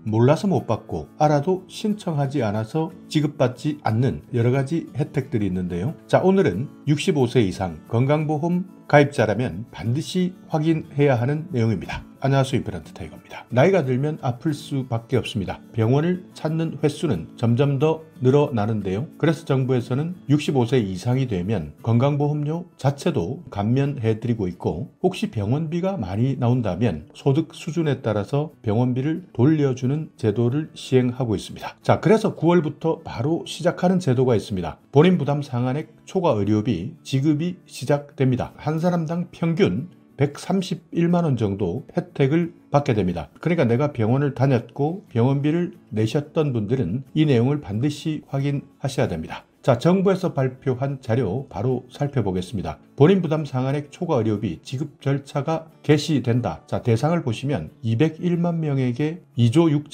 몰라서 못 받고 알아도 신청하지 않아서 지급받지 않는 여러가지 혜택들이 있는데요. 자, 오늘은 65세 이상 건강보험 가입자라면 반드시 확인해야 하는 내용입니다. 안녕하세요, 임플란트 타이거입니다. 나이가 들면 아플 수밖에 없습니다. 병원을 찾는 횟수는 점점 더 늘어나는데요. 그래서 정부에서는 65세 이상이 되면 건강보험료 자체도 감면해드리고 있고, 혹시 병원비가 많이 나온다면 소득 수준에 따라서 병원비를 돌려주는 제도를 시행하고 있습니다. 자, 그래서 9월부터 바로 시작하는 제도가 있습니다. 본인 부담 상한액 초과 의료비 지급이 시작됩니다. 한 사람당 평균 131만 원 정도 혜택을 받게 됩니다. 그러니까 내가 병원을 다녔고 병원비를 내셨던 분들은 이 내용을 반드시 확인하셔야 됩니다. 자, 정부에서 발표한 자료 바로 살펴보겠습니다. 본인 부담 상한액 초과 의료비 지급 절차가 개시된다. 자, 대상을 보시면 201만 명에게 2조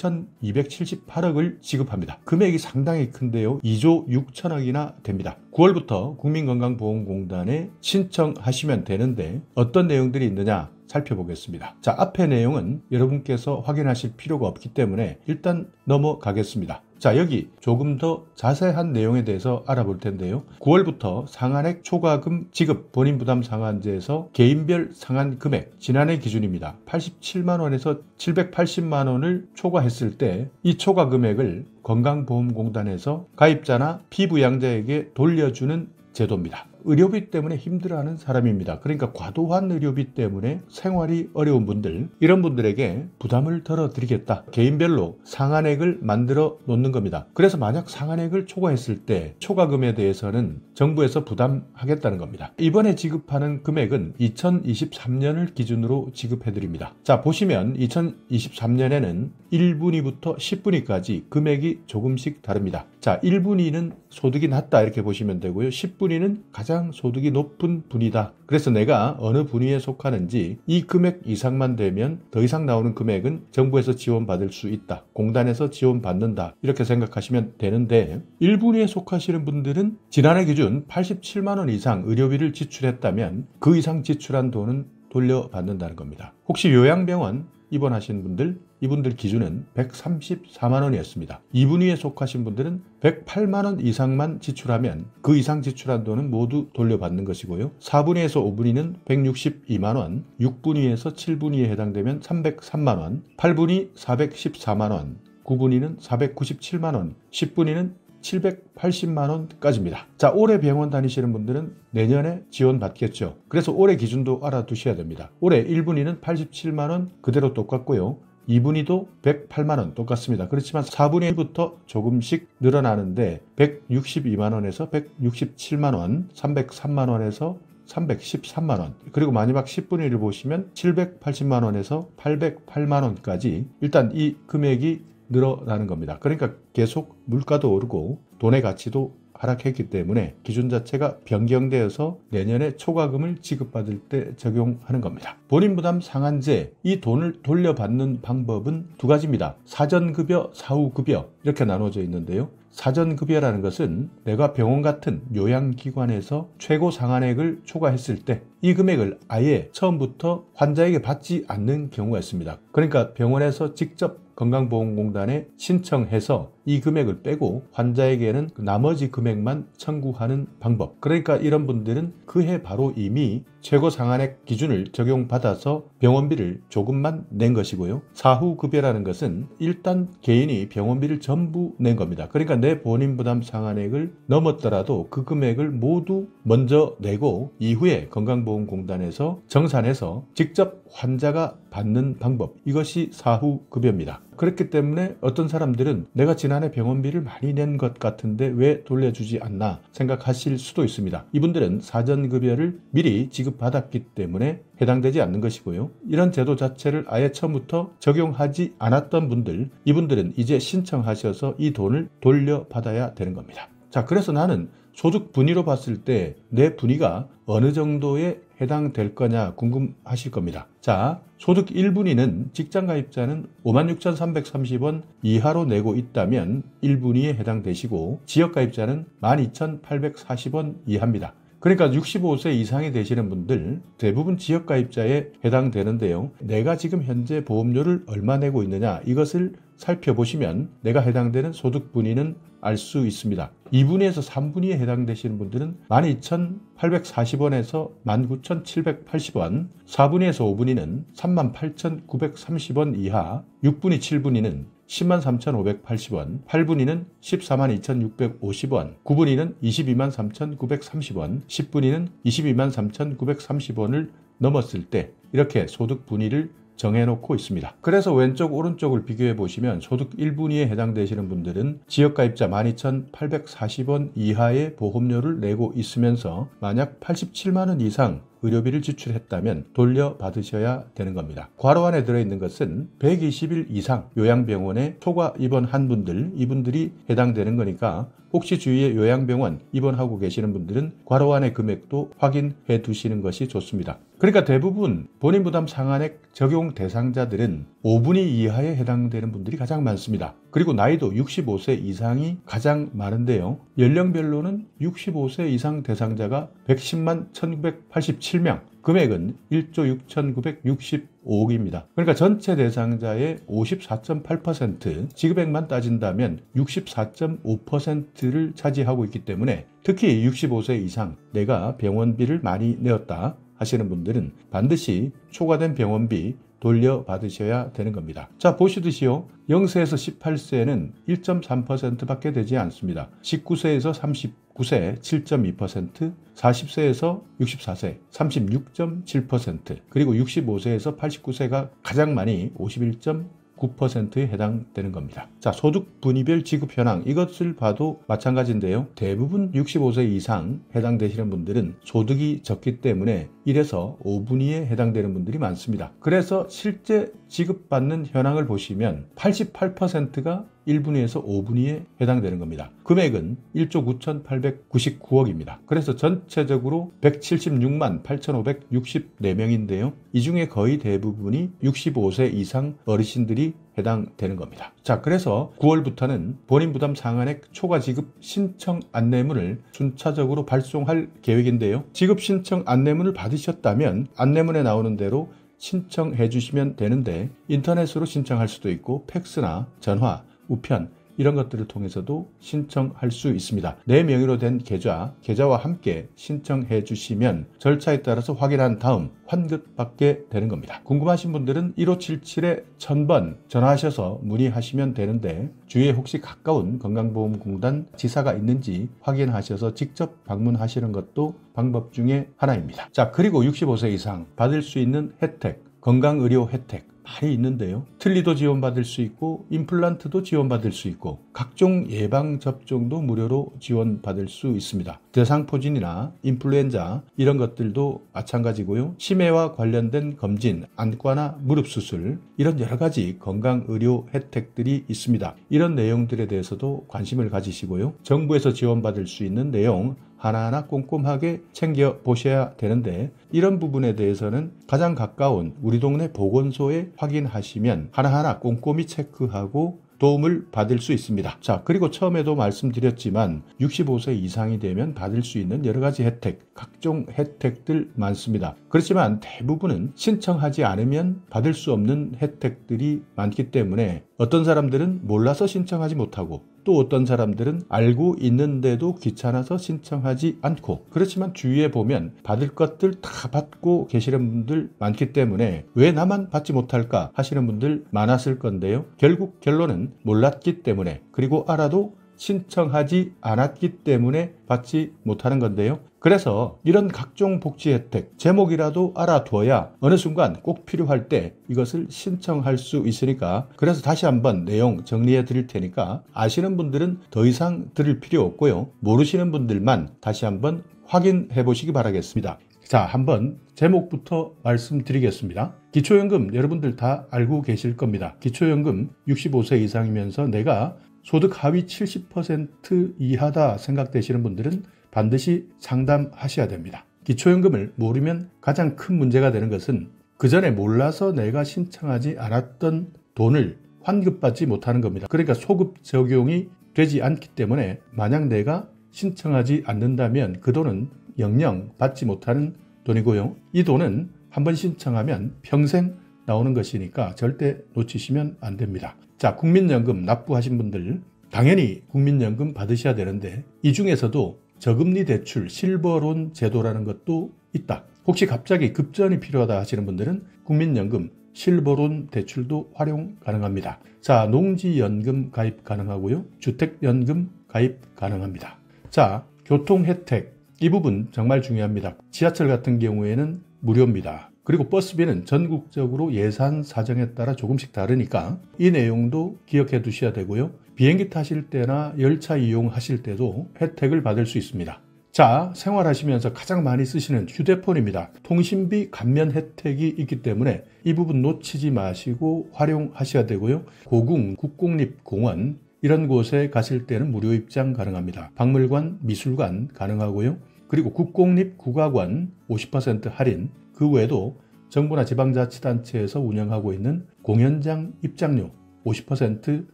6,278억을 지급합니다. 금액이 상당히 큰데요. 2조 6천억이나 됩니다. 9월부터 국민건강보험공단에 신청하시면 되는데 어떤 내용들이 있느냐 살펴보겠습니다. 자, 앞의 내용은 여러분께서 확인하실 필요가 없기 때문에 일단 넘어가겠습니다. 자, 여기 조금 더 자세한 내용에 대해서 알아볼 텐데요. 9월부터 상한액 초과금 지급 본인 부담 상한제에서 개인별 상한 금액 지난해 기준입니다. 87만 원에서 780만 원을 초과했을 때 이 초과 금액을 건강보험공단에서 가입자나 피부양자에게 돌려주는 제도입니다. 의료비 때문에 힘들어하는 사람입니다. 그러니까 과도한 의료비 때문에 생활이 어려운 분들, 이런 분들에게 부담을 덜어드리겠다. 개인별로 상한액을 만들어 놓는 겁니다. 그래서 만약 상한액을 초과했을 때 초과금에 대해서는 정부에서 부담하겠다는 겁니다. 이번에 지급하는 금액은 2023년을 기준으로 지급해드립니다. 자, 보시면 2023년에는 1분위부터 10분위까지 금액이 조금씩 다릅니다. 자, 1분위는 소득이 낮다 이렇게 보시면 되고요. 10분위는 가장 소득이 높은 분이다. 그래서 내가 어느 분위에 속하는지 이 금액 이상만 되면 더 이상 나오는 금액은 정부에서 지원받을 수 있다. 공단에서 지원받는다. 이렇게 생각하시면 되는데 1분위에 속하시는 분들은 지난해 기준 87만 원 이상 의료비를 지출했다면 그 이상 지출한 돈은 돌려받는다는 겁니다. 혹시 요양병원 입원하신 분들, 이분들 기준은 134만 원이었습니다. 2분위에 속하신 분들은 108만 원 이상만 지출하면 그 이상 지출한 돈은 모두 돌려받는 것이고요. 4분위에서 5분위는 162만 원, 6분위에서 7분위에 해당되면 303만 원, 8분위 414만 원, 9분위는 497만 원, 10분위는 780만 원까지입니다. 자, 올해 병원 다니시는 분들은 내년에 지원받겠죠. 그래서 올해 기준도 알아두셔야 됩니다. 올해 1분위는 87만 원 그대로 똑같고요. 2분위도 108만 원 똑같습니다. 그렇지만 4분위부터 조금씩 늘어나는데 162만 원에서 167만 원, 303만 원에서 313만 원, 그리고 마지막 10분위를 보시면 780만 원에서 808만 원까지 일단 이 금액이 늘어나는 겁니다. 그러니까 계속 물가도 오르고 돈의 가치도 하락했기 때문에 기준 자체가 변경되어서 내년에 초과금을 지급받을 때 적용하는 겁니다. 본인 부담 상한제, 이 돈을 돌려받는 방법은 두 가지입니다. 사전급여, 사후급여 이렇게 나눠져 있는데요. 사전급여라는 것은 내가 병원 같은 요양기관에서 최고 상한액을 초과했을 때 이 금액을 아예 처음부터 환자에게 받지 않는 경우가 있습니다. 그러니까 병원에서 직접 건강보험공단에 신청해서 이 금액을 빼고 환자에게는 나머지 금액만 청구하는 방법. 그러니까 이런 분들은 그해 바로 이미 최고 상한액 기준을 적용받아서 병원비를 조금만 낸 것이고요. 사후급여라는 것은 일단 개인이 병원비를 전부 낸 겁니다. 그러니까 내 본인 부담 상한액을 넘었더라도 그 금액을 모두 먼저 내고 이후에 건강보험공단에서 정산해서 직접 환자가 받는 방법, 이것이 사후급여입니다. 그렇기 때문에 어떤 사람들은 내가 지난해 병원비를 많이 낸 것 같은데 왜 돌려주지 않나 생각하실 수도 있습니다. 이분들은 사전급여를 미리 지급받았기 때문에 해당되지 않는 것이고요. 이런 제도 자체를 아예 처음부터 적용하지 않았던 분들, 이분들은 이제 신청하셔서 이 돈을 돌려받아야 되는 겁니다. 자, 그래서 나는 소득 분위로 봤을 때 내 분위가 어느 정도에 해당될 거냐 궁금하실 겁니다. 자, 소득 1분위는 직장가입자는 56,330원 이하로 내고 있다면 1분위에 해당되시고 지역가입자는 12,840원 이하입니다. 그러니까 65세 이상이 되시는 분들 대부분 지역가입자에 해당되는데요. 내가 지금 현재 보험료를 얼마 내고 있느냐, 이것을 살펴보시면 내가 해당되는 소득 분위는 알 수 있습니다. 2분위에서 3분위에 해당되시는 분들은 12,840원에서 19,780원, 4분위에서 5분위는 38,930원 이하, 6분위, 7분위는 103,580원, 8분위는 142,650원, 9분위는 223,930원, 10분위는 223,930원을 넘었을 때 이렇게 소득 분위를 정해놓고 있습니다. 그래서 왼쪽 오른쪽을 비교해 보시면 소득 1분위에 해당되시는 분들은 지역가입자 12,840원 이하의 보험료를 내고 있으면서 만약 87만원 이상 의료비를 지출했다면 돌려받으셔야 되는 겁니다. 괄호 안에 들어있는 것은 120일 이상 요양병원에 초과 입원한 분들, 이분들이 해당되는 거니까 혹시 주위에 요양병원 입원하고 계시는 분들은 괄호 안의 금액도 확인해 두시는 것이 좋습니다. 그러니까 대부분 본인 부담 상한액 적용 대상자들은 5분위 이하에 해당되는 분들이 가장 많습니다. 그리고 나이도 65세 이상이 가장 많은데요. 연령별로는 65세 이상 대상자가 110만 1987명, 금액은 1조 6,965억입니다. 그러니까 전체 대상자의 54.8%, 지급액만 따진다면 64.5%를 차지하고 있기 때문에 특히 65세 이상 내가 병원비를 많이 내었다 하시는 분들은 반드시 초과된 병원비 돌려받으셔야 되는 겁니다. 자, 보시듯이요. 0세에서 18세는 1.3%밖에 되지 않습니다. 19세에서 39세 7.2%, 40세에서 64세 36.7%, 그리고 65세에서 89세가 가장 많이 51.9%에 해당되는 겁니다. 자, 소득 분위별 지급 현황 이것을 봐도 마찬가지인데요. 대부분 65세 이상 해당되시는 분들은 소득이 적기 때문에 1에서 5분위에 해당되는 분들이 많습니다. 그래서 실제 지급받는 현황을 보시면 88%가 1분위에서 5분위에 해당되는 겁니다. 금액은 1조 9,899억입니다. 그래서 전체적으로 176만 8,564명인데요. 이 중에 거의 대부분이 65세 이상 어르신들이 해당되는 겁니다. 자, 그래서 9월부터는 본인 부담 상한액 초과 지급 신청 안내문을 순차적으로 발송할 계획인데요. 지급 신청 안내문을 받으셨다면 안내문에 나오는 대로 신청해 주시면 되는데 인터넷으로 신청할 수도 있고 팩스나 전화, 우편 이런 것들을 통해서도 신청할 수 있습니다. 내 명의로 된 계좌와 함께 신청해 주시면 절차에 따라서 확인한 다음 환급받게 되는 겁니다. 궁금하신 분들은 1577-1000번 전화하셔서 문의하시면 되는데 주위에 혹시 가까운 건강보험공단 지사가 있는지 확인하셔서 직접 방문하시는 것도 방법 중에 하나입니다. 자, 그리고 65세 이상 받을 수 있는 혜택, 건강의료 혜택 많이 있는데요. 틀니도 지원받을 수 있고 임플란트도 지원받을 수 있고 각종 예방접종도 무료로 지원받을 수 있습니다. 대상포진이나 인플루엔자 이런 것들도 마찬가지고요. 치매와 관련된 검진, 안과나 무릎 수술 이런 여러 가지 건강의료 혜택들이 있습니다. 이런 내용들에 대해서도 관심을 가지시고요. 정부에서 지원받을 수 있는 내용 하나하나 꼼꼼하게 챙겨보셔야 되는데 이런 부분에 대해서는 가장 가까운 우리 동네 보건소에 확인하시면 하나하나 꼼꼼히 체크하고 도움을 받을 수 있습니다. 자, 그리고 처음에도 말씀드렸지만 65세 이상이 되면 받을 수 있는 여러 가지 혜택, 각종 혜택들 많습니다. 그렇지만 대부분은 신청하지 않으면 받을 수 없는 혜택들이 많기 때문에 어떤 사람들은 몰라서 신청하지 못하고 또 어떤 사람들은 알고 있는데도 귀찮아서 신청하지 않고 그렇지만 주위에 보면 받을 것들 다 받고 계시는 분들 많기 때문에 왜 나만 받지 못할까 하시는 분들 많았을 건데요. 결국 결론은 몰랐기 때문에 그리고 알아도 신청하지 않았기 때문에 받지 못하는 건데요. 그래서 이런 각종 복지 혜택 제목이라도 알아둬야 어느 순간 꼭 필요할 때 이것을 신청할 수 있으니까 그래서 다시 한번 내용 정리해 드릴 테니까 아시는 분들은 더 이상 들을 필요 없고요. 모르시는 분들만 다시 한번 확인해 보시기 바라겠습니다. 자, 한번 제목부터 말씀드리겠습니다. 기초연금 여러분들 다 알고 계실 겁니다. 기초연금 65세 이상이면서 내가 소득 하위 70% 이하다 생각되시는 분들은 반드시 상담하셔야 됩니다. 기초연금을 모르면 가장 큰 문제가 되는 것은 그 전에 몰라서 내가 신청하지 않았던 돈을 환급받지 못하는 겁니다. 그러니까 소급 적용이 되지 않기 때문에 만약 내가 신청하지 않는다면 그 돈은 영영 받지 못하는 돈이고요. 이 돈은 한번 신청하면 평생 나오는 것이니까 절대 놓치시면 안 됩니다. 자, 국민연금 납부하신 분들 당연히 국민연금 받으셔야 되는데 이 중에서도 저금리 대출 실버론 제도라는 것도 있다. 혹시 갑자기 급전이 필요하다 하시는 분들은 국민연금 실버론 대출도 활용 가능합니다. 자, 농지연금 가입 가능하고요. 주택연금 가입 가능합니다. 자, 교통혜택 이 부분 정말 중요합니다. 지하철 같은 경우에는 무료입니다. 그리고 버스비는 전국적으로 예산 사정에 따라 조금씩 다르니까 이 내용도 기억해 두셔야 되고요. 비행기 타실 때나 열차 이용하실 때도 혜택을 받을 수 있습니다. 자, 생활하시면서 가장 많이 쓰시는 휴대폰입니다. 통신비 감면 혜택이 있기 때문에 이 부분 놓치지 마시고 활용하셔야 되고요. 고궁, 국공립공원 이런 곳에 가실 때는 무료 입장 가능합니다. 박물관, 미술관 가능하고요. 그리고 국공립국악관 50% 할인, 그 외에도 정부나 지방자치단체에서 운영하고 있는 공연장 입장료 50%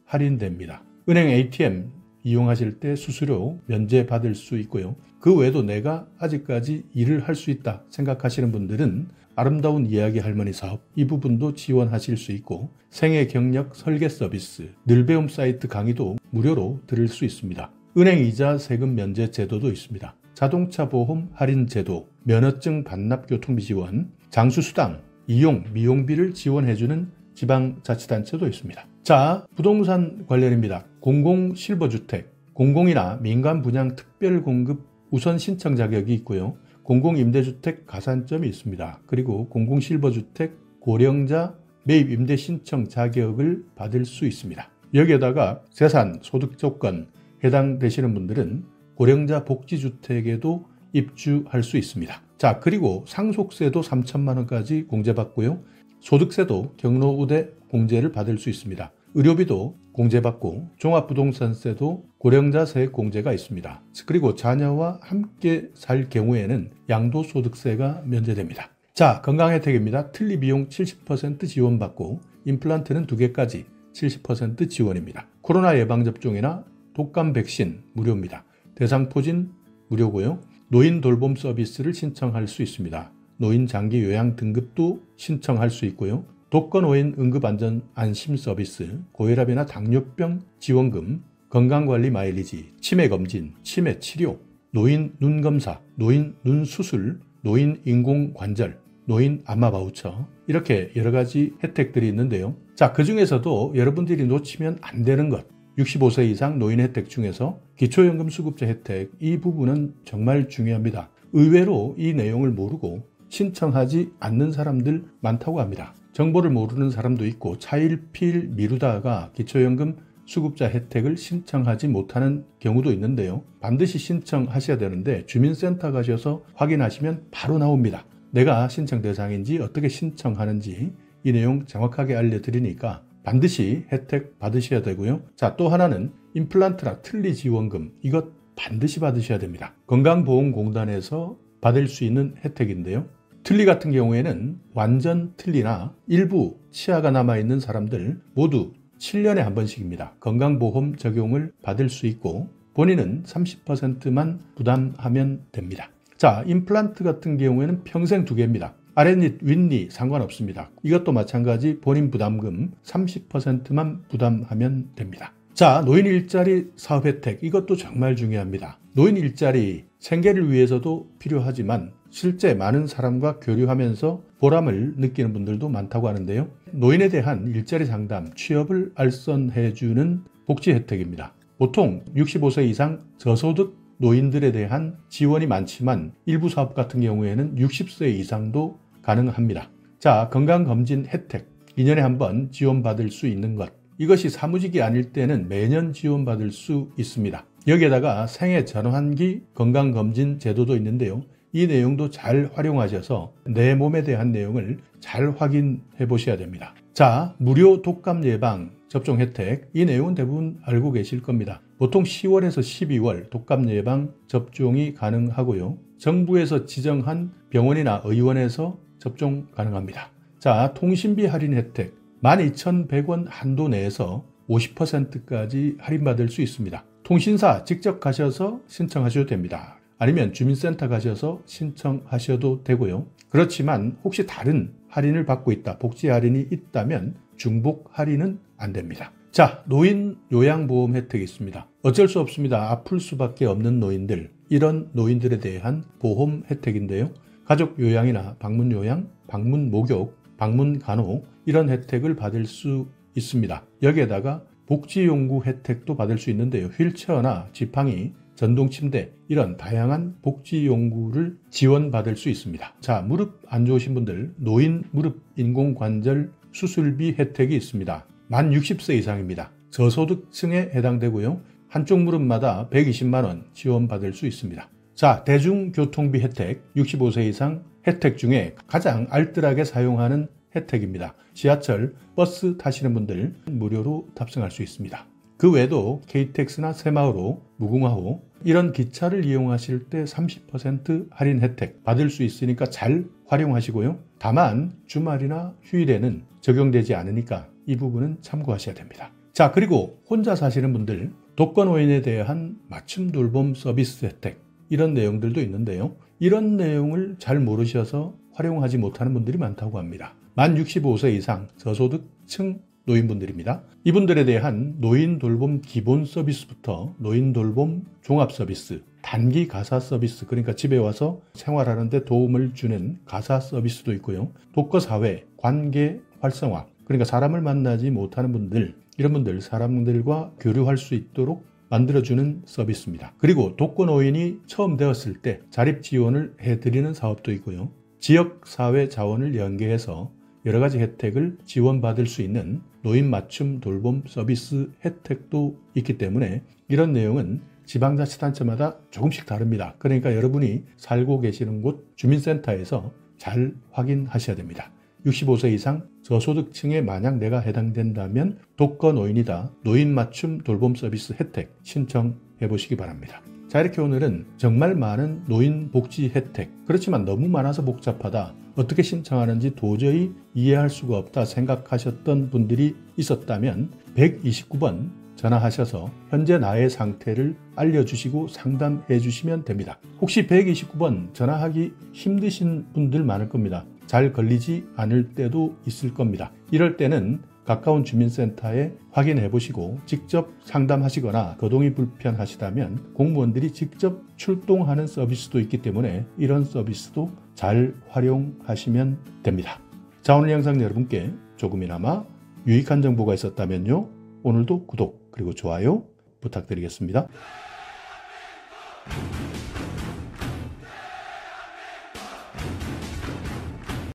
할인됩니다. 은행 ATM 이용하실 때 수수료 면제받을 수 있고요. 그 외에도 내가 아직까지 일을 할 수 있다 생각하시는 분들은 아름다운 이야기 할머니 사업 이 부분도 지원하실 수 있고 생애 경력 설계 서비스, 늘배움 사이트 강의도 무료로 들을 수 있습니다. 은행 이자 세금 면제 제도도 있습니다. 자동차 보험 할인 제도, 면허증 반납 교통비 지원, 장수수당, 이용, 미용비를 지원해주는 지방자치단체도 있습니다. 자, 부동산 관련입니다. 공공 실버주택, 공공이나 민간 분양 특별 공급 우선 신청 자격이 있고요. 공공임대주택 가산점이 있습니다. 그리고 공공실버주택 고령자 매입 임대 신청 자격을 받을 수 있습니다. 여기에다가 재산, 소득 조건 해당되시는 분들은 고령자 복지주택에도 입주할 수 있습니다. 자, 그리고 상속세도 3천만 원까지 공제받고요. 소득세도 경로우대 공제를 받을 수 있습니다. 의료비도 공제받고 종합부동산세도 고령자세 공제가 있습니다. 그리고 자녀와 함께 살 경우에는 양도소득세가 면제됩니다. 자, 건강혜택입니다. 틀니 비용 70% 지원받고 임플란트는 2개까지 70% 지원입니다. 코로나 예방접종이나 독감 백신 무료입니다. 대상포진 무료고요. 노인 돌봄 서비스를 신청할 수 있습니다. 노인 장기 요양 등급도 신청할 수 있고요. 독거노인 응급안전-안심 서비스, 고혈압이나 당뇨병 지원금, 건강관리 마일리지, 치매검진, 치매치료, 노인 눈검사, 노인 눈수술, 노인 인공관절, 노인 안마바우처 이렇게 여러 가지 혜택들이 있는데요. 자, 그 중에서도 여러분들이 놓치면 안 되는 것 65세 이상 노인 혜택 중에서 기초연금 수급자 혜택 이 부분은 정말 중요합니다. 의외로 이 내용을 모르고 신청하지 않는 사람들 많다고 합니다. 정보를 모르는 사람도 있고 차일피일 미루다가 기초연금 수급자 혜택을 신청하지 못하는 경우도 있는데요. 반드시 신청하셔야 되는데 주민센터 가셔서 확인하시면 바로 나옵니다. 내가 신청 대상인지 어떻게 신청하는지 이 내용 정확하게 알려드리니까 반드시 혜택 받으셔야 되고요. 자, 또 하나는 임플란트나 틀니 지원금 이것 반드시 받으셔야 됩니다. 건강보험공단에서 받을 수 있는 혜택인데요. 틀니 같은 경우에는 완전 틀니나 일부 치아가 남아있는 사람들 모두 7년에 한 번씩입니다. 건강보험 적용을 받을 수 있고 본인은 30%만 부담하면 됩니다. 자, 임플란트 같은 경우에는 평생 2개입니다. 아랫니, 윗니 상관없습니다. 이것도 마찬가지 본인 부담금 30%만 부담하면 됩니다. 자, 노인 일자리 사업 혜택 이것도 정말 중요합니다. 노인 일자리 생계를 위해서도 필요하지만 실제 많은 사람과 교류하면서 보람을 느끼는 분들도 많다고 하는데요. 노인에 대한 일자리 상담, 취업을 알선해주는 복지 혜택입니다. 보통 65세 이상 저소득 노인들에 대한 지원이 많지만 일부 사업 같은 경우에는 60세 이상도 가능합니다. 자, 건강검진 혜택 2년에 한 번 지원받을 수 있는 것 이것이 사무직이 아닐 때는 매년 지원받을 수 있습니다. 여기에다가 생애 전환기 건강검진 제도도 있는데요. 이 내용도 잘 활용하셔서 내 몸에 대한 내용을 잘 확인해 보셔야 됩니다. 자, 무료 독감 예방 접종 혜택 이 내용은 대부분 알고 계실 겁니다. 보통 10월에서 12월 독감 예방 접종이 가능하고요. 정부에서 지정한 병원이나 의원에서 접종 가능합니다. 자, 통신비 할인 혜택 12,100원 한도 내에서 50%까지 할인받을 수 있습니다. 통신사 직접 가셔서 신청하셔도 됩니다. 아니면 주민센터 가셔서 신청하셔도 되고요. 그렇지만 혹시 다른 할인을 받고 있다, 복지 할인이 있다면 중복 할인은 안 됩니다. 자, 노인 요양보험 혜택이 있습니다. 어쩔 수 없습니다. 아플 수밖에 없는 노인들, 이런 노인들에 대한 보험 혜택인데요. 가족 요양이나 방문 요양, 방문 목욕, 방문 간호 이런 혜택을 받을 수 있습니다. 여기에다가 복지용구 혜택도 받을 수 있는데요. 휠체어나 지팡이, 전동침대 이런 다양한 복지용구를 지원받을 수 있습니다. 자, 무릎 안 좋으신 분들 노인 무릎 인공관절 수술비 혜택이 있습니다. 만 60세 이상입니다. 저소득층에 해당되고요. 한쪽 무릎마다 120만 원 지원받을 수 있습니다. 자, 대중교통비 혜택 65세 이상 혜택 중에 가장 알뜰하게 사용하는 혜택입니다. 지하철, 버스 타시는 분들 무료로 탑승할 수 있습니다. 그 외에도 KTX나 새마을호, 무궁화호 이런 기차를 이용하실 때 30% 할인 혜택 받을 수 있으니까 잘 활용하시고요. 다만 주말이나 휴일에는 적용되지 않으니까 이 부분은 참고하셔야 됩니다. 자, 그리고 혼자 사시는 분들 독거노인에 대한 맞춤 돌봄 서비스 혜택 이런 내용들도 있는데요. 이런 내용을 잘 모르셔서 활용하지 못하는 분들이 많다고 합니다. 만 65세 이상 저소득층 노인분들입니다. 이분들에 대한 노인 돌봄 기본 서비스부터 노인 돌봄 종합 서비스, 단기 가사 서비스, 그러니까 집에 와서 생활하는 데 도움을 주는 가사 서비스도 있고요. 독거사회, 관계 활성화, 그러니까 사람을 만나지 못하는 분들, 이런 분들 사람들과 교류할 수 있도록 만들어주는 서비스입니다. 그리고 독거노인이 처음 되었을 때 자립 지원을 해드리는 사업도 있고요. 지역사회 자원을 연계해서 여러 가지 혜택을 지원받을 수 있는 노인 맞춤 돌봄 서비스 혜택도 있기 때문에 이런 내용은 지방자치단체마다 조금씩 다릅니다. 그러니까 여러분이 살고 계시는 곳 주민센터에서 잘 확인하셔야 됩니다. 65세 이상 저소득층에 만약 내가 해당된다면 독거노인이다, 노인 맞춤 돌봄 서비스 혜택 신청해 보시기 바랍니다. 자, 이렇게 오늘은 정말 많은 노인 복지 혜택, 그렇지만 너무 많아서 복잡하다, 어떻게 신청하는지 도저히 이해할 수가 없다 생각하셨던 분들이 있었다면 129번 전화하셔서 현재 나의 상태를 알려주시고 상담해 주시면 됩니다. 혹시 129번 전화하기 힘드신 분들 많을 겁니다. 잘 걸리지 않을 때도 있을 겁니다. 이럴 때는 가까운 주민센터에 확인해 보시고 직접 상담하시거나 거동이 불편하시다면 공무원들이 직접 출동하는 서비스도 있기 때문에 이런 서비스도 잘 활용하시면 됩니다. 자, 오늘 영상 여러분께 조금이나마 유익한 정보가 있었다면요, 오늘도 구독 그리고 좋아요 부탁드리겠습니다.